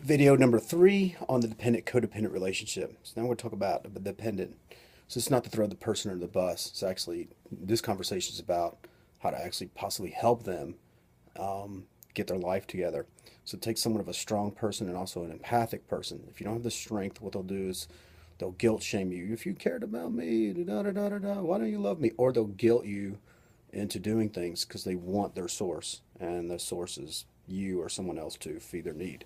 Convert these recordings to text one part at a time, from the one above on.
Video number 3 on the dependent-codependent relationship. So now we're going to talk about the dependent. So it's not to throw the person under the bus. It's actually, this conversation is about how to actually possibly help them get their life together. So take someone of a strong person and also an empathic person. If you don't have the strength, what they'll do is they'll guilt shame you. If you cared about me, da da da da da, why don't you love me? Or they'll guilt you into doing things because they want their source, and the source is you or someone else to feed their need.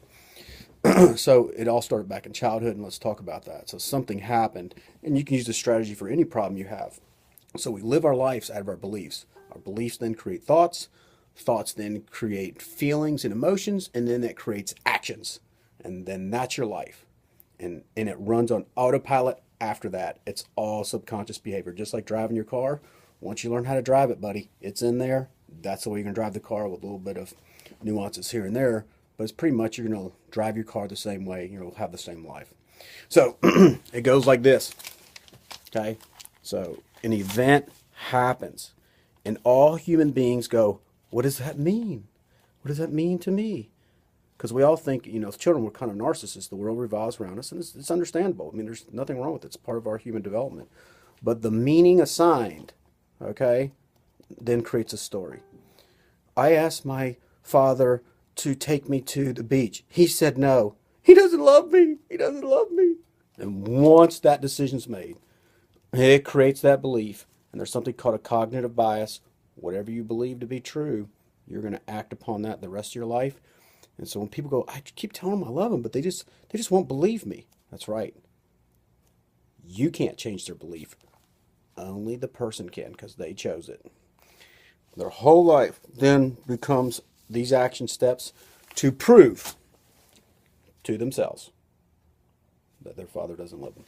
So it all started back in childhood, and let's talk about that. So something happened, and you can use this strategy for any problem you have. So we live our lives out of our beliefs. Our beliefs then create thoughts. Thoughts then create feelings and emotions, and then that creates actions. And then that's your life. And it runs on autopilot after that. It's all subconscious behavior, just like driving your car. Once you learn how to drive it, buddy, it's in there. That's the way you're going to drive the car, with a little bit of nuances here and there. But it's pretty much you're going to drive your car the same way. You'll have the same life. So it goes like this. Okay? So an event happens, and all human beings go, what does that mean? What does that mean to me? Because we all think, as children, we're kind of narcissists. The world revolves around us, and it's understandable. I mean, there's nothing wrong with it. It's part of our human development. But the meaning assigned, okay, then creates a story. I asked my father to take me to the beach. He said no. He doesn't love me. He doesn't love me. And once that decision's made, it creates that belief. And there's something called a cognitive bias. Whatever you believe to be true, you're going to act upon that the rest of your life. And so when people go, I keep telling them I love them, but they just won't believe me. That's right. You can't change their belief. Only the person can, because they chose it. Their whole life then becomes these action steps to prove to themselves that their father doesn't love them.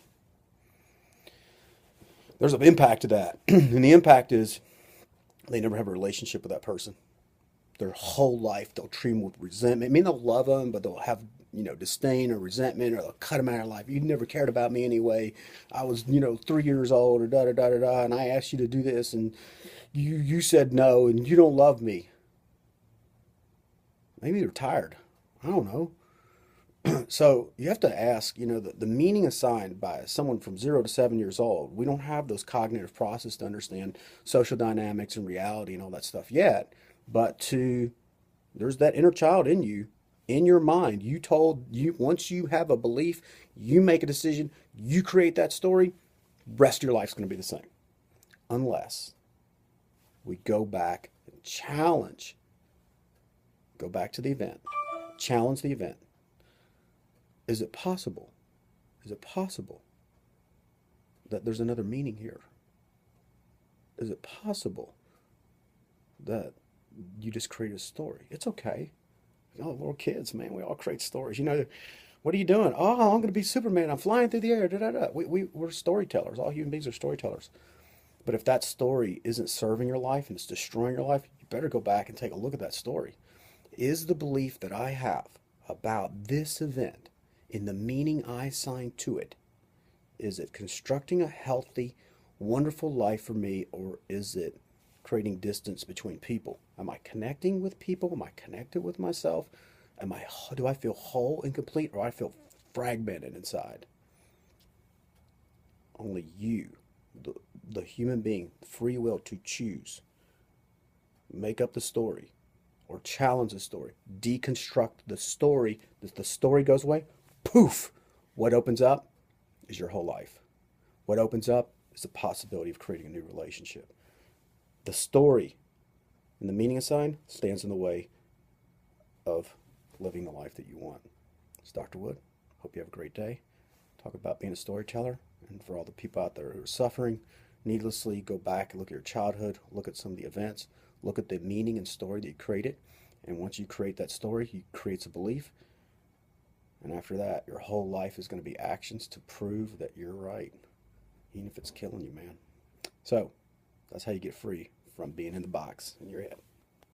There's an impact to that. And the impact is they never have a relationship with that person. Their whole life, they'll treat them with resentment. I mean, they'll love them, but they'll have, disdain or resentment, or they'll cut them out of life. You never cared about me anyway. I was, 3 years old, or da da da da da, and I asked you to do this, and you said no, and you don't love me. Maybe they're tired. I don't know. So you have to ask, the meaning assigned by someone from 0 to 7 years old. We don't have those cognitive processes to understand social dynamics and reality and all that stuff yet. But there's that inner child in you, in your mind. Once you have a belief, you make a decision, you create that story, rest of your life's going to be the same. Unless we go back and challenge, go back to the event, challenge the event. Is it possible? Is it possible that there's another meaning here? Is it possible that you just create a story? It's okay. We're kids, man. We all create stories. What are you doing? Oh, I'm going to be Superman. I'm flying through the air. Da, da, da. We're storytellers. All human beings are storytellers. But if that story isn't serving your life and it's destroying your life, you better go back and take a look at that story. Is the belief that I have about this event, in the meaning I assign to it, is it constructing a healthy, wonderful life for me, or is it creating distance between people? Am I connecting with people? Am I connected with myself? Do I feel whole and complete, or do I feel fragmented inside? Only you, the human being, free will to choose, make up the story, or challenge the story, deconstruct the story. If the story goes away, poof, what opens up is your whole life. What opens up is the possibility of creating a new relationship. The story and the meaning assigned stands in the way of living the life that you want. It's Dr. Wood. Hope you have a great day. Talk about being a storyteller. And for all the people out there who are suffering needlessly, go back and look at your childhood, look at some of the events, look at the meaning and story that you created. And once you create that story, it creates a belief. And after that, your whole life is going to be actions to prove that you're right, even if it's killing you, man. So that's how you get free from being in the box in your head.